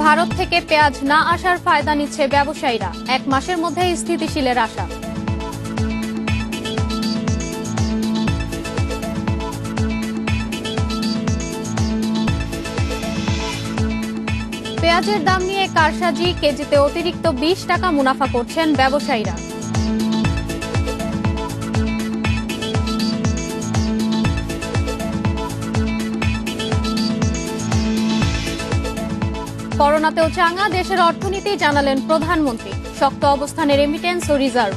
ভারত থেকে পেঁয়াজ না আসার ফায়দা নিচ্ছে ব্যবসায়ীরা, 1 মাসের মধ্যেই স্থিতিশীলের আশা। পেঁয়াজের দাম নিয়ে কারসাজি, কেজিতে অতিরিক্ত 20 টাকা মুনাফা করছেন ব্যবসায়ীরা। করোনাতেও চাঙ্গা দেশের অর্থনীতি, জানালেন প্রধানমন্ত্রী। শক্ত অবস্থানে রেমিটেন্স ও রিজার্ভ।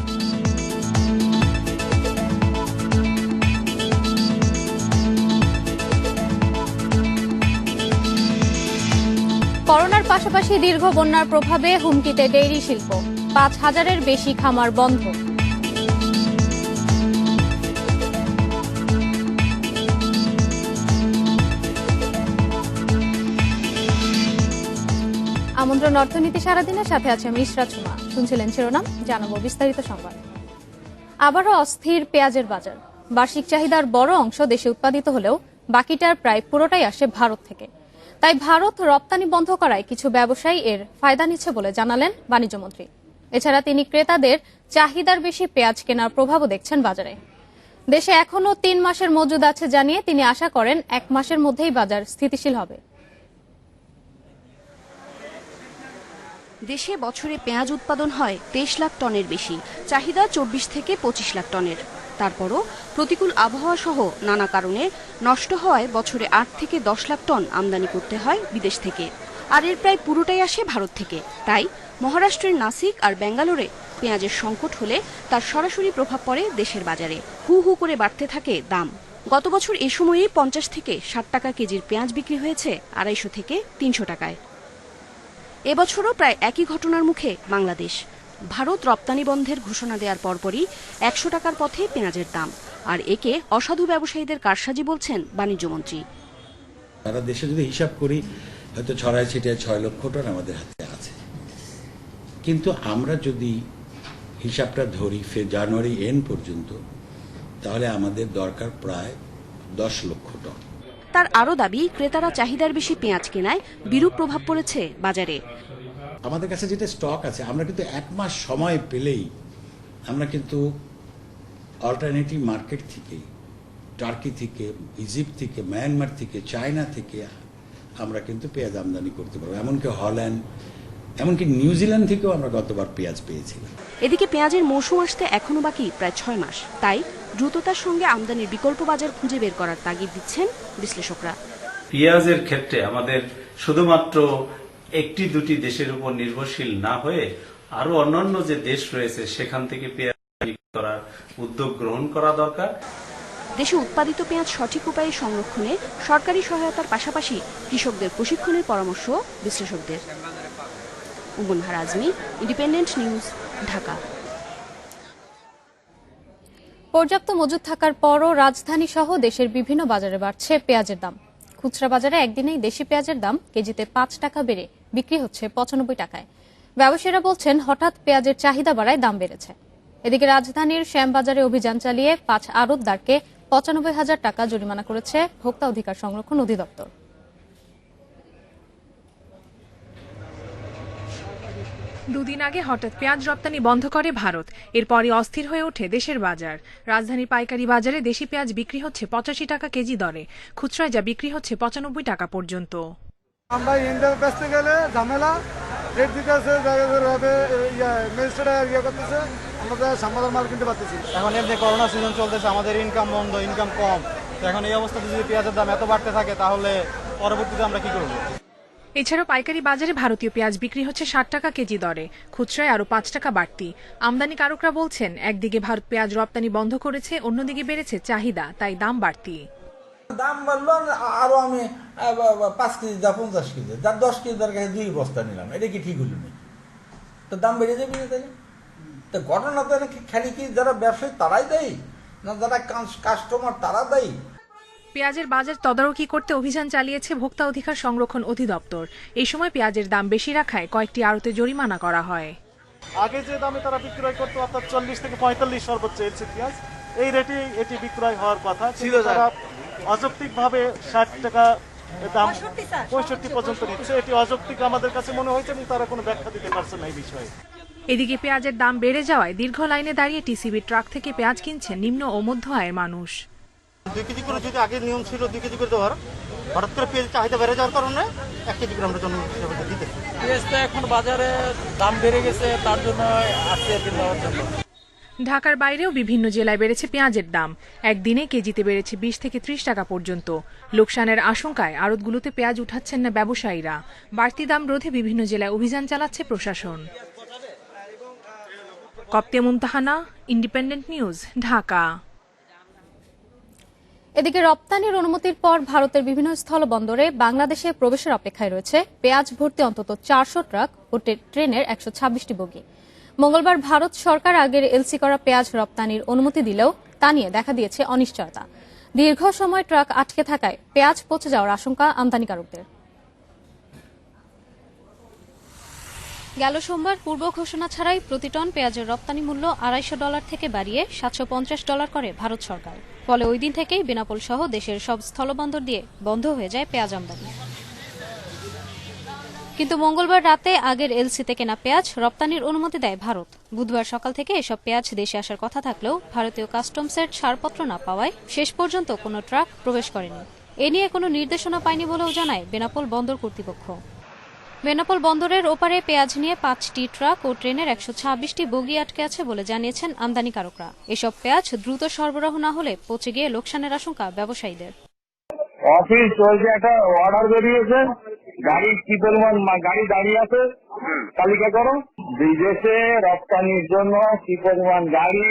করোনার পাশাপাশি দীর্ঘ বন্যার প্রভাবে হুমকিতে ডেইরি শিল্প, 5,000-এর বেশি খামার বন্ধ। আমন্ত্রণ অর্থনীতি সারাদিনের সাথে আছে আমি ইশরাত সুমা। শুনছিলেন শিরোনাম, জানাবো বিস্তারিত সংবাদ। আবারও অস্থির পেঁয়াজের বাজার। বার্ষিক চাহিদার বড় অংশ দেশে উৎপাদিত হলেও বাকিটার প্রায় পুরোটাই আসে ভারত থেকে। তাই ভারত রপ্তানি বন্ধ করায় কিছু ব্যবসায়ী এর ফায়দা নিচ্ছে বলে জানালেন বাণিজ্যমন্ত্রী। এছাড়া তিনি ক্রেতাদের চাহিদার বেশি পেঁয়াজ কেনার প্রভাবও দেখছেন বাজারে। দেশে এখনও 3 মাসের মজুদ আছে জানিয়ে তিনি আশা করেন 1 মাসের মধ্যেই বাজার স্থিতিশীল হবে। দেশে বছরে পেঁয়াজ উৎপাদন হয় 23 লাখ টনের বেশি, চাহিদা 24 থেকে 25 লাখ টনের। তারপরও প্রতিকূল আবহাওয়া সহ নানা কারণে নষ্ট হওয়ায় বছরে 8 থেকে 10 লাখ টন আমদানি করতে হয় বিদেশ থেকে, আর এর প্রায় পুরোটাই আসে ভারত থেকে। তাই মহারাষ্ট্রের নাসিক আর ব্যাঙ্গালোরে পেঁয়াজের সংকট হলে তার সরাসরি প্রভাব পড়ে দেশের বাজারে। হু হু করে বাড়তে থাকে দাম। গত বছর এ সময়ে 50 থেকে 60 টাকা কেজির পেঁয়াজ বিক্রি হয়েছে 250 থেকে 300 টাকায়। এবছরও প্রায় একই ঘটনার মুখে বাংলাদেশ। ভারত রপ্তানি বন্ধের ঘোষণা দেওয়ার পরপরই 100 টাকার পথে পেঁয়াজের দাম, আর একে অসাধু ব্যবসায়ীদের কারসাজি বলছেন বাণিজ্যমন্ত্রী। সারা দেশে যদি হিসাব করি হয়তো ছড়ায় ছিটায় 6 লক্ষ টন আমাদের হাতে আছে, কিন্তু আমরা যদি হিসাবটা ধরি জানুয়ারি এন্ড পর্যন্ত, তাহলে আমাদের দরকার প্রায় 10 লক্ষ টন। তার আরও দাবি, ক্রেতারা চাহিদার বেশি পেঁয়াজ কেনায় বিরূপ প্রভাব পড়েছে বাজারে। আমাদের কাছে যেটা স্টক আছে, আমরা কিন্তু 1 মাস সময় পেলেই আমরা কিন্তু অল্টারনেটিভ মার্কেট থেকে, টার্কি থেকে, ইজিপ্ট থেকে, মায়ানমার থেকে, চায়না থেকে আমরা কিন্তু পেঁয়াজ আমদানি করতে পারবো। এমনকি হল্যান্ড, এমনকি নিউজিল্যান্ড থেকেও আমরা গতবার পেঁয়াজ পেয়েছিলাম। এদিকে পেঁয়াজের মৌসুম আসতে এখনো বাকি প্রায় 6 মাস। তাই দ্রুততার সঙ্গে আমদানির বিকল্প বাজার খুঁজে বের করার তাগিদ দিচ্ছেন বিশ্লেষকরা। পেঁয়াজের ক্ষেত্রে আমাদের শুধুমাত্র 1-2টি দেশের উপর নির্ভরশীল না হয়ে আরো অন্যান্য যে দেশ রয়েছে সেখান থেকে পেঁয়াজ করার উদ্যোগ গ্রহণ করা দরকার। দেশে উৎপাদিত পেঁয়াজ সঠিক উপায়ে সংরক্ষণে সরকারি সহায়তার পাশাপাশি কৃষকদের প্রশিক্ষণের পরামর্শ বিশ্লেষকদের। উমুনহার আজমি, ইন্ডিপেন্ডেন্ট নিউজ, ঢাকা। পর্যাপ্ত মজুদ থাকার পরও রাজধানী সহ দেশের বিভিন্ন বাজারে বাড়ছে পেঁয়াজের দাম। খুচরা বাজারে একদিনেই দেশি পেঁয়াজের দাম কেজিতে 5 টাকা বেড়ে বিক্রি হচ্ছে 95 টাকায়। ব্যবসায়ীরা বলছেন হঠাৎ পেঁয়াজের চাহিদা বাড়ায় দাম বেড়েছে। এদিকে রাজধানীর শ্যামবাজারে অভিযান চালিয়ে 5 আড়তদারকে 95,000 টাকা জরিমানা করেছে ভোক্তা অধিকার সংরক্ষণ অধিদপ্তর। দুদিন আগে হঠাৎ পেঁয়াজ রপ্তানি বন্ধ করে ভারত। এরপরই অস্থির হয়ে ওঠে দেশের বাজার। রাজধানীর পাইকারি বাজারে দেশি পেঁয়াজ বিক্রি হচ্ছে 85 টাকা কেজি দরে, খুচরায় যা বিক্রি হচ্ছে 95 টাকা পর্যন্ত। আমরা ইন্ডিয়া বেচতে গেলে ঝামেলা, রেট দিতে আছে, করতেছে, আমরা সামাদার মাল কিনতে পারতেছি। এখন এমনি করোনা সিজন চলতেছে, আমাদের ইনকাম বন্ধ, ইনকাম কম। এখন এই অবস্থাতে যদি পেঁয়াজের দাম এত বাড়তে থাকে তাহলে পরবর্তীতে আমরা কি করবো? এছাড়াও পাইকারি বাজারে ভারতীয় পেঁয়াজ বিক্রি হচ্ছে 60 টাকা কেজি দরে, খুচরায় আরো 5 টাকা বাড়তি। আমদানিকারকরা বলছেন একদিকে ভারত পেঁয়াজ রপ্তানি বন্ধ করেছে, অন্যদিকে বেড়েছে চাহিদা, তাই দাম বাড়তি। দাম বাড়লো, আরো আমি 5 কেজি দা 50 কেজি, যার 10 কেজি তার কাছে 2 বস্তা নিলাম, এটা কি ঠিক হলো না? তো দাম বেড়ে যাবে না? তাই তো ঘটনা তো খালি কি যারা ব্যবসায়ী তারাই দেয় না, যারা কাস্টমার তারা দেয়? পেঁয়াজের বাজার তদারকি করতে অভিযান চালিয়েছে ভোক্তা অধিকার সংরক্ষণ অধিদপ্তর। এই সময় পেঁয়াজের দাম বেশি রাখায় কয়েকটি আড়তে জরিমানা করা হয়। আগে যে দামে তারা বিক্রয় করতো, অর্থাৎ 40 থেকে 45 সর্বোচ্চ এলসি পেঁয়াজ, এই রেটে এটি বিক্রয় হওয়ার কথা ছিল। তারা অযৌক্তিকভাবে 60 টাকা এর দাম 65 পর্যন্ত নিচ্ছে। এটি অযৌক্তিক আমাদের কাছে মনে হয়েছে এবং তারা কোনো ব্যাখ্যা দিতে পারছে না এই বিষয়ে। এদিকে পেঁয়াজের দাম বেড়ে যাওয়ায় দীর্ঘ লাইনে দাঁড়িয়ে টিসিবি ট্রাক থেকে পেঁয়াজ কিনছেন নিম্ন ও মধ্য আয়ের মানুষ। 2 কেজি করে যদি আগে নিয়ম ছিল 2 কেজি করে দেওয়ার, হঠাৎ করে পেঁয়াজ চাহিদা বেড়ে যাওয়ার কারণে 1 কেজি করে আমরা জনগণ হিসেবে দিতে। পেঁয়াজটা এখন বাজারে দাম বেড়ে গেছে, তার জন্য আসছে আর কি নেওয়ার জন্য। ঢাকার বাইরেও বিভিন্ন জেলায় বেড়েছে পেঁয়াজের দাম। একদিনে কেজিতে বেড়েছে 20 থেকে 30 টাকা পর্যন্ত। লোকসানের আশঙ্কায় আড়তগুলোতে পেঁয়াজ উঠাচ্ছেন না ব্যবসায়ীরা। বাড়তি দাম রোধে বিভিন্ন জেলায় অভিযান চালাচ্ছে প্রশাসন। কপ্তে মুমতাহানা, ইন্ডিপেন্ডেন্ট নিউজ, ঢাকা। এদিকে রপ্তানির অনুমতির পর ভারতের বিভিন্ন স্থলবন্দরে বাংলাদেশে প্রবেশের অপেক্ষায় রয়েছে পেঁয়াজ ভর্তি অন্তত 400 ট্রাক ও ট্রেনের 126টি বগি। মঙ্গলবার ভারত সরকার আগের এলসি করা পেঁয়াজ রপ্তানির অনুমতি দিলেও তা নিয়ে দেখা দিয়েছে অনিশ্চয়তা। দীর্ঘ সময় ট্রাক আটকে থাকায় পেঁয়াজ পচে যাওয়ার আশঙ্কা আমদানিকারকদের। গেল সোমবার পূর্ব ঘোষণা ছাড়াই প্রতি টন পেঁয়াজের রপ্তানি মূল্য $250 থেকে বাড়িয়ে $750 করে ভারত সরকার। ফলে ওই দিন থেকেই বেনাপোল সহ দেশের সব স্থলবন্দর দিয়ে বন্ধ হয়ে যায় পেঁয়াজ আমদানি। কিন্তু মঙ্গলবার রাতে আগের এলসিতে কেনা পেঁয়াজ রপ্তানির অনুমতি দেয় ভারত। বুধবার সকাল থেকে এসব পেঁয়াজ দেশে আসার কথা থাকলেও ভারতীয় কাস্টমসের ছাড়পত্র না পাওয়ায় শেষ পর্যন্ত কোনো ট্রাক প্রবেশ করেনি। এ নিয়ে কোনো নির্দেশনা পায়নি বলেও জানায় বেনাপোল বন্দর কর্তৃপক্ষ। বেনাপোল বন্দরের ওপারে পেঁয়াজ নিয়ে 5টি ট্রাক ও ট্রেনের 126টি বগি আটকে আছে বলে জানিয়েছেন আমদানিকারকরা। এসব পেঁয়াজ দ্রুত সরবরাহ না হলে পচে গিয়ে লোকসানের আশঙ্কা ব্যবসায়ীদের। অফিস চলছে, একটা অর্ডার বেরিয়েছে, গাড়ি কি পরিমাণ গাড়ি দাঁড়িয়ে আছে তালিকা করো। বিদেশে রপ্তানির জন্য কি পরিমাণ গাড়ি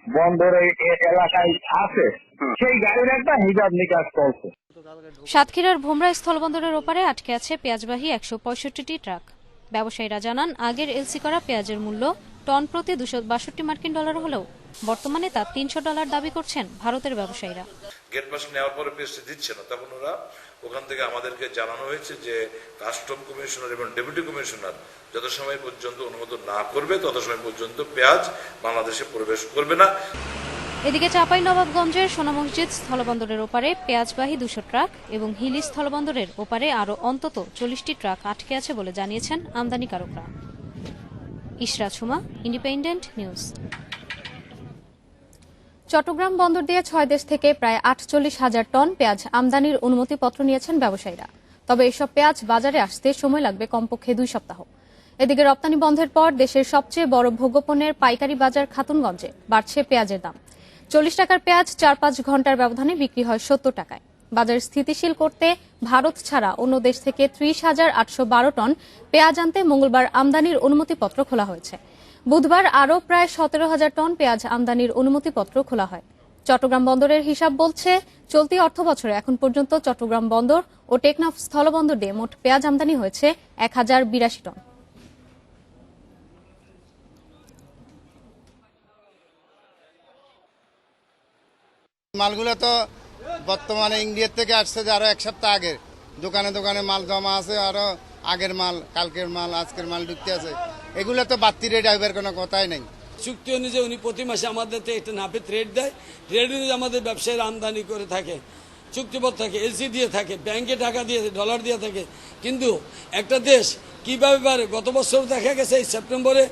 বন্দরে এলাকায় আছে সেই গাড়ির একটা হিসাব নিকাশ চলছে। সাতক্ষীরার ভোমরা স্থলবন্দরের ওপারে আটকে আছে পেঁয়াজবাহী 165টি ট্রাক। ব্যবসায়ীরা জানান আগের এলসি করা পেঁয়াজের মূল্য টন প্রতি $262 হলেও বর্তমানে তা $300 দাবি করছেন ভারতের ব্যবসায়ীরা। গেট পাস নেওয়ার পরে পেঁয়াজটা দিচ্ছে না, তখন ওরা ওখান থেকে আমাদেরকে জানানো হয়েছে যে কাস্টম কমিশনার এবং ডেপুটি কমিশনার যত সময় পর্যন্ত অনুমোদন না করবে তত সময় পর্যন্ত পেঁয়াজ বাংলাদেশে প্রবেশ করবে না। এদিকে চাঁপাইনবাবগঞ্জের সোনা মসজিদ স্থলবন্দরের ওপারে পেঁয়াজবাহী 200 ট্রাক এবং হিলি স্থলবন্দরের ওপারে আরও অন্তত 40টি ট্রাক আটকে আছে বলে জানিয়েছেন আমদানিকারকরা। Ishrat Suma, independent news. চট্টগ্রাম বন্দর দিয়ে 6 দেশ থেকে প্রায় 48,000 টন পেঁয়াজ আমদানির অনুমতিপত্র নিয়েছেন ব্যবসায়ীরা। তবে এসব পেঁয়াজ বাজারে আসতে সময় লাগবে কমপক্ষে 2 সপ্তাহ। এদিকে রপ্তানি বন্ধের পর দেশের সবচেয়ে বড় ভোগ্যপণ্যের পাইকারি বাজার খাতুনগঞ্জে বাড়ছে পেঁয়াজের দাম। 40 টাকার পেঁয়াজ 4-5 ঘন্টার ব্যবধানে বিক্রি হয় 70 টাকায়। বাজার স্থিতিশীল করতে ভারত ছাড়া অন্য দেশ থেকে 30,812 টন পেঁয়াজ আনতে মঙ্গলবার আমদানির অনুমতিপত্র খোলা হয়েছে। বুধবার আরও প্রায় 17,000 টন পেঁয়াজ আমদানির অনুমতিপত্র খোলা হয়। চট্টগ্রাম বন্দরের হিসাব বলছে চলতি অর্থবছরে এখন পর্যন্ত চট্টগ্রাম বন্দর ও টেকনাফ স্থলবন্দর দিয়ে মোট পেঁয়াজ আমদানি হয়েছে 1082 টন। মালগুলো তো বর্তমানে ইন্ডিয়ার থেকে আসছে যে আরো 1 সপ্তাহ আগে দোকানে দোকানে মাল জমা আছে, আরো আগের মাল, কালকের মাল, আজকের মাল ঢুকতে আছে। এগুলো তো বাড়তি রেট আসবার কোনো কথাই নেই। চুক্তি অনুযায়ী উনি প্রতি মাসে আমাদের একটা নাপিত রেট দেয়। রেট অনুযায়ী আমাদের ব্যবসায়ীরা আমদানি করে থাকে, চুক্তিপত্র থাকে, এলসি দিয়ে থাকে, ব্যাংকে টাকা দিয়ে ডলার দিয়ে থাকে। কিন্তু একটা দেশ কিভাবে পারে? গত বছর দেখা গেছে এই সেপ্টেম্বরে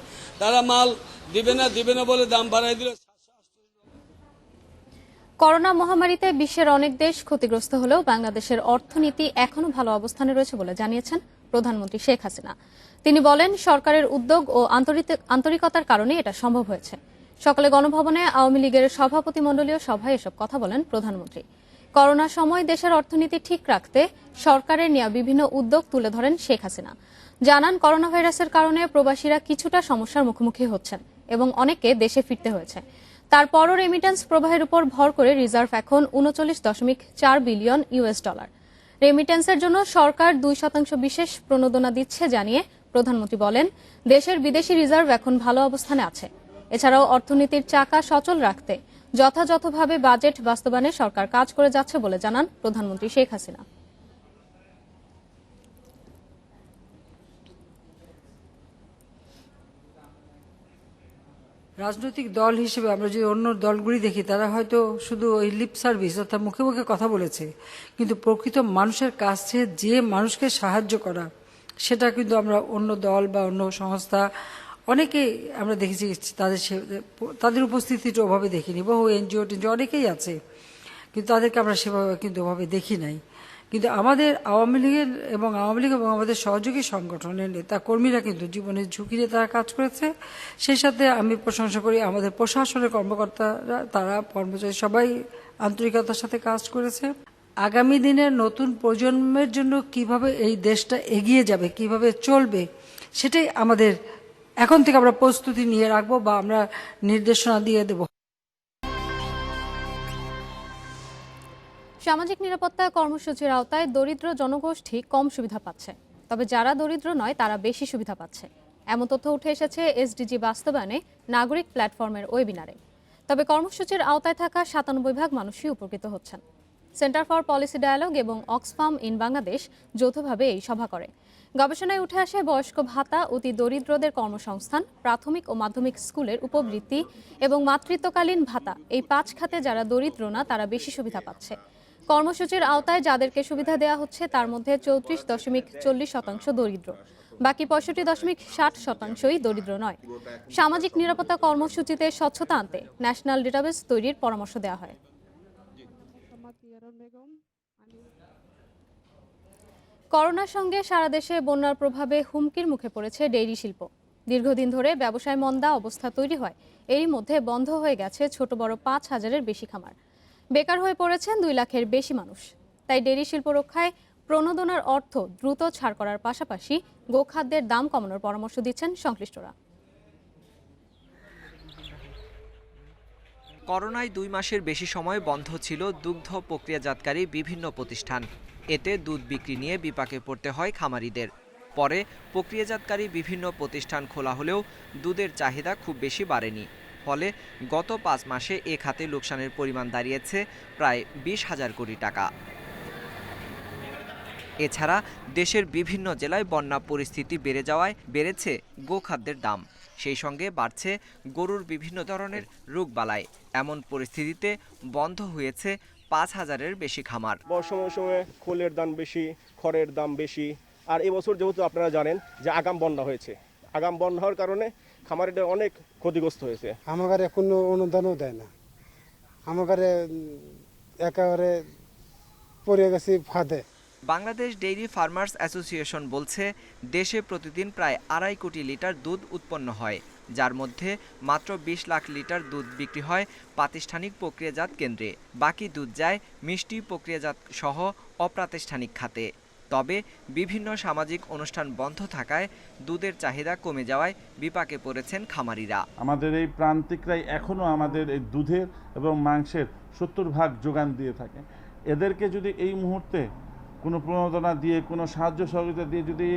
তারা মাল দিবে না বলে দাম বাড়াই দিল। করোনা মহামারীতে বিশ্বের অনেক দেশ ক্ষতিগ্রস্ত হলেও বাংলাদেশের অর্থনীতি এখনো ভালো অবস্থানে রয়েছে বলে জানিয়েছেন প্রধানমন্ত্রী শেখ হাসিনা। তিনি বলেন, সরকারের উদ্যোগ ও আন্তরিকতার কারণে এটা সম্ভব হয়েছে। সকালে গণভবনে আওয়ামী লীগের সভাপতিমণ্ডলীয় সভায় এসব কথা বলেন প্রধানমন্ত্রী। করোনার সময় দেশের অর্থনীতি ঠিক রাখতে সরকারের নেওয়া বিভিন্ন উদ্যোগ তুলে ধরেন শেখ হাসিনা। জানান, করোনা ভাইরাসের কারণে প্রবাসীরা কিছুটা সমস্যার মুখোমুখি হচ্ছেন এবং অনেকে দেশে ফিরতে হয়েছে। তারপরও রেমিটেন্স প্রবাহের উপর ভর করে রিজার্ভ এখন $39.4 বিলিয়ন। রেমিটেন্সের জন্য সরকার 2% বিশেষ প্রণোদনা দিচ্ছে জানিয়ে প্রধানমন্ত্রী বলেন, দেশের বিদেশি রিজার্ভ এখন ভালো অবস্থানে আছে। এছাড়াও অর্থনীতির চাকা সচল রাখতে যথাযথভাবে বাজেট বাস্তবায়নে সরকার কাজ করে যাচ্ছে বলে জানান প্রধানমন্ত্রী শেখ হাসিনা। রাজনৈতিক দল হিসেবে আমরা যদি অন্য দলগুলি দেখি, তারা হয়তো শুধু ওই লিপ সার্ভিস অর্থাৎ মুখে মুখে কথা বলেছে, কিন্তু প্রকৃত মানুষের কাছে যে মানুষকে সাহায্য করা, সেটা কিন্তু আমরা অন্য দল বা অন্য সংস্থা অনেকে আমরা দেখেছি তাদের উপস্থিতিটা ওভাবে দেখিনি। বহু এনজিও টেনজিও অনেকেই আছে, কিন্তু তাদেরকে আমরা সেভাবে কিন্তু ওভাবে দেখি নাই। কিন্তু আমাদের আওয়ামী লীগ এবং আমাদের সহযোগী সংগঠনের নেতা কর্মীরা কিন্তু জীবনের ঝুঁকি নিয়ে তারা কাজ করেছে। সেই সাথে আমি প্রশংসা করি আমাদের প্রশাসনের কর্মকর্তারা, তারা কর্মচারী সবাই আন্তরিকতার সাথে কাজ করেছে। আগামী দিনের নতুন প্রজন্মের জন্য কিভাবে এই দেশটা এগিয়ে যাবে, কিভাবে চলবে, সেটাই আমাদের এখন থেকে আমরা প্রস্তুতি নিয়ে রাখবো বা আমরা নির্দেশনা দিয়ে দেব। সামাজিক নিরাপত্তা কর্মসূচির আওতায় দরিদ্র জনগোষ্ঠী কম সুবিধা পাচ্ছে, তবে যারা দরিদ্র নয় তারা বেশি সুবিধা পাচ্ছে, এমন তথ্য উঠে এসেছে এসডিজি বাস্তবায়নে নাগরিক প্ল্যাটফর্মের ওয়েবিনারে। তবে কর্মসূচির আওতায় থাকা ৯৭% মানুষই উপকৃত হচ্ছেন। সেন্টার ফর পলিসি ডায়ালগ এবং অক্সফাম ইন বাংলাদেশ যৌথভাবে এই সভা করে। গবেষণায় উঠে আসে বয়স্ক ভাতা, অতি দরিদ্রদের কর্মসংস্থান, প্রাথমিক ও মাধ্যমিক স্কুলের উপবৃত্তি এবং মাতৃত্বকালীন ভাতা, এই ৫ খাতে যারা দরিদ্র না তারা বেশি সুবিধা পাচ্ছে। কর্মসূচির আওতায় যাদেরকে সুবিধা দেওয়া হচ্ছে তার মধ্যে ৩৪.৪০% দরিদ্র, বাকি ৬৫.৬০%ই দরিদ্র নয়। সামাজিক নিরাপত্তা কর্মসূচিতে স্বচ্ছতা আনতে ন্যাশনাল ডেটাবেস তৈরির পরামর্শ দেওয়া হয়। করোনার সঙ্গে সারা দেশে বন্যার প্রভাবে হুমকির মুখে পড়েছে ডেইরি শিল্প। দীর্ঘদিন ধরে ব্যবসায় মন্দা অবস্থা তৈরি হয়, এরই মধ্যে বন্ধ হয়ে গেছে ছোট বড় ৫,০০০-এর বেশি খামার। বেকার হয়ে পড়েছেন ২ লাখের বেশি মানুষ। তাই ডেইরি শিল্প রক্ষায় প্রণোদনার অর্থ দ্রুত ছাড় করার পাশাপাশি গোখাদ্যের দাম কমানোর পরামর্শ দিচ্ছেন সংশ্লিষ্টরা। করোনায় ২ মাসের বেশি সময় বন্ধ ছিল দুগ্ধ প্রক্রিয়াজাতকারী বিভিন্ন প্রতিষ্ঠান। এতে দুধ বিক্রি নিয়ে বিপাকে পড়তে হয় খামারিদের। পরে প্রক্রিয়াজাতকারী বিভিন্ন প্রতিষ্ঠান খোলা হলেও দুধের চাহিদা খুব বেশি বাড়েনি। ফলে গত ৫ মাসে এ খাতে লোকসানের পরিমাণ দাঁড়িয়েছে প্রায় ২০,০০০ কোটি টাকা। এছাড়া দেশের বিভিন্ন জেলায় বন্যা পরিস্থিতি বেড়ে যাওয়ায় বেড়েছে গোখাদ্যের দাম, সেই সঙ্গে বাড়ছে গরুর বিভিন্ন ধরনের রোগবালাই। এমন পরিস্থিতিতে বন্ধ হয়েছে ৫,০০০-এর বেশি খামার। বর্ষার সময় খোলের দাম বেশি, খড়ের দাম বেশি, আর এবছর যেহেতু আপনারা জানেন যে আগাম বন্যা হয়েছে, আগাম বন্যা হওয়ার কারণে খামারিদের অনেক ক্ষতিগ্রস্ত হয়েছে। আমাকে কোনো অনুদানও দেয় না, আমাকে একেবারে পড়ে গেছি ফাঁদে। বাংলাদেশ ডেইরি ফার্মার্স অ্যাসোসিয়েশন বলছে, দেশে প্রতিদিন প্রায় ২.৫ কোটি লিটার দুধ উৎপন্ন হয়, যার মধ্যে মাত্র ২০ লাখ লিটার দুধ বিক্রি হয় প্রাতিষ্ঠানিক প্রক্রিয়াজাত কেন্দ্রে। বাকি দুধ যায় মিষ্টি প্রক্রিয়াজাত সহ অপ্রাতিষ্ঠানিক খাতে। তবে বিভিন্ন সামাজিক অনুষ্ঠান বন্ধ থাকায় দুধের চাহিদা কমে যাওয়ায় বিপাকে পড়েছেন খামারিরা। আমাদের এই প্রান্তিকরাই এখনো আমাদের এই দুধের এবং মাংসের ৭০% যোগান দিয়ে থাকে। এদেরকে যদি এই মুহূর্তে কোনো প্রণোদনা দিয়ে, কোনো সাহায্য সহযোগিতা দিয়ে যদি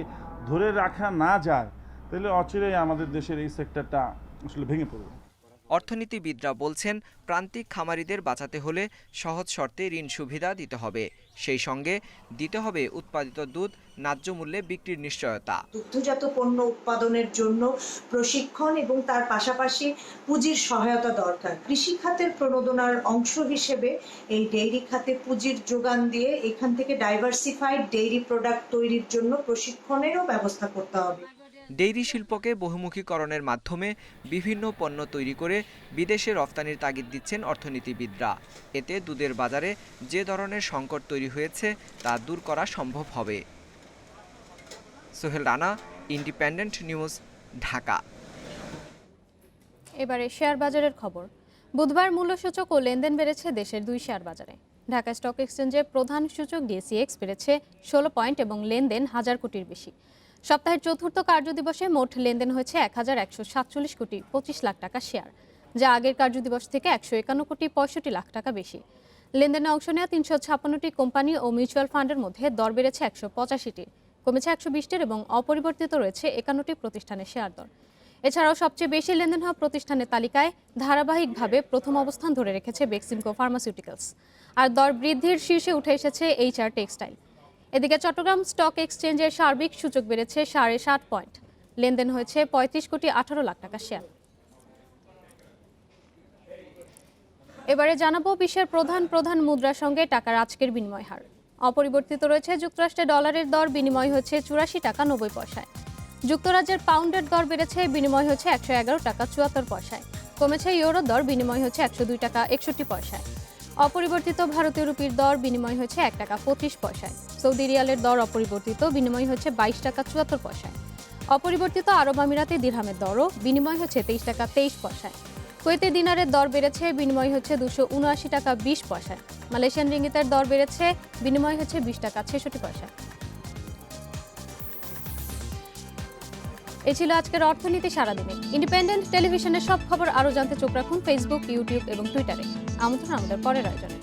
ধরে রাখা না যায়, তাহলে অচিরেই আমাদের দেশের এই সেক্টরটা আসলে ভেঙে পড়বে। অর্থনীতিবিদরা বলছেন, প্রান্তিক খামারিদের বাঁচাতে হলে সহজ শর্তে ঋণ সুবিধা দিতে হবে, সেই সঙ্গে দিতে হবে উৎপাদিত দুধ ন্যায্য মূল্যে বিক্রির নিশ্চয়তা। দুগ্ধজাত পণ্য উৎপাদনের জন্য প্রশিক্ষণ এবং তার পাশাপাশি পুঁজির সহায়তা দরকার। কৃষি খাতের প্রণোদনার অংশ হিসেবে এই ডেইরি খাতে পুঁজির যোগান দিয়ে এখান থেকে ডাইভার্সিফাইড ডেইরি প্রোডাক্ট তৈরির জন্য প্রশিক্ষণেরও ব্যবস্থা করতে হবে। ডেইরি শিল্পকে বহুমুখীকরণের মাধ্যমে বিভিন্ন পণ্য তৈরি করে বিদেশে রফতানির তাগিদ দিচ্ছেন অর্থনীতিবিদরা। এতে দুধের বাজারে যে ধরনের সংকট তৈরি হয়েছে তা দূর করা সম্ভব হবে। Sohel Rana, independent news, Dhaka. এবারে শেয়ার বাজারের খবর। বুধবার মূল্যসূচক ও লেনদেন বেড়েছে দেশের 2 শেয়ার বাজারে। ঢাকা স্টক এক্সচেঞ্জে প্রধান সূচক ডিএসইএক্স বেড়েছে 16 পয়েন্ট এবং লেনদেন 1000 কোটির বেশি। সপ্তাহের চতুর্থ কার্যদিবসে মোট লেনদেন হয়েছে 1147 কোটি 25 লাখ টাকা শেয়ার, যা আগের কার্যদিবস থেকে 151 কোটি 65 লাখ টাকা বেশি। লেনদেনে অংশ নেওয়া 356টি কোম্পানি ও মিউচুয়াল ফান্ডের মধ্যে দর বেড়েছে 185টির, কমেছে 120টির এবং অপরিবর্তিত রয়েছে 51টি প্রতিষ্ঠানের শেয়ার দর। এছাড়াও সবচেয়ে বেশি লেনদেন হওয়া প্রতিষ্ঠানের তালিকায় ধারাবাহিকভাবে প্রথম অবস্থান ধরে রেখেছে বেক্সিমকো ফার্মাসিউটিক্যালস, আর দর বৃদ্ধির শীর্ষে উঠে এসেছে এইচআর টেক্সটাইল। এদিকে চট্টগ্রাম স্টক এক্সচেঞ্জের সার্বিক সূচক বেড়েছে 60.5 পয়েন্ট, লেনদেন হয়েছে 35 কোটি 18 লাখ টাকা শেয়ার। এবারে জানাবো বিশ্বের প্রধান প্রধান মুদ্রার সঙ্গে টাকার আজকের বিনিময় হার। অপরিবর্তিত রয়েছে যুক্তরাষ্ট্রে ডলারের দর বিনিময় হচ্ছে 84 টাকা 90 পয়সায়। যুক্তরাজ্যের পাউন্ডের দর বেড়েছে, বিনিময় হচ্ছে 111 টাকা 74 পয়সায়। কমেছে ইউরোর দর, বিনিময় হচ্ছে 102 টাকা 61 পয়সায়। অপরিবর্তিত ভারতীয় রুপির দর বিনিময় হচ্ছে 1 টাকা 25 পয়সায়। সৌদি রিয়ালের দর অপরিবর্তিত, বিনিময় হচ্ছে 22 টাকা 74 পয়সায়। অপরিবর্তিত আরব আমিরাতে দিরহামের দরও বিনিময় হচ্ছে 23 টাকা 23 পয়সায়। কুয়েতে দিনারের দর বেড়েছে, বিনিময় হচ্ছে 279 টাকা 20 পয়সায়। মালয়েশিয়ান রিঙ্গিতের দর বেড়েছে, বিনিময় হচ্ছে 20 টাকা 66 পয়সা। এই ছিল আজকের অর্থনীতি সারাদিনে। ইন্ডিপেন্ডেন্ট টেলিভিশনের সব খবর আরও জানতে চোখ রাখুন ফেসবুক, ইউটিউব এবং টুইটারে। আমন্ত্রণ আমাদের পরের আয়োজনে।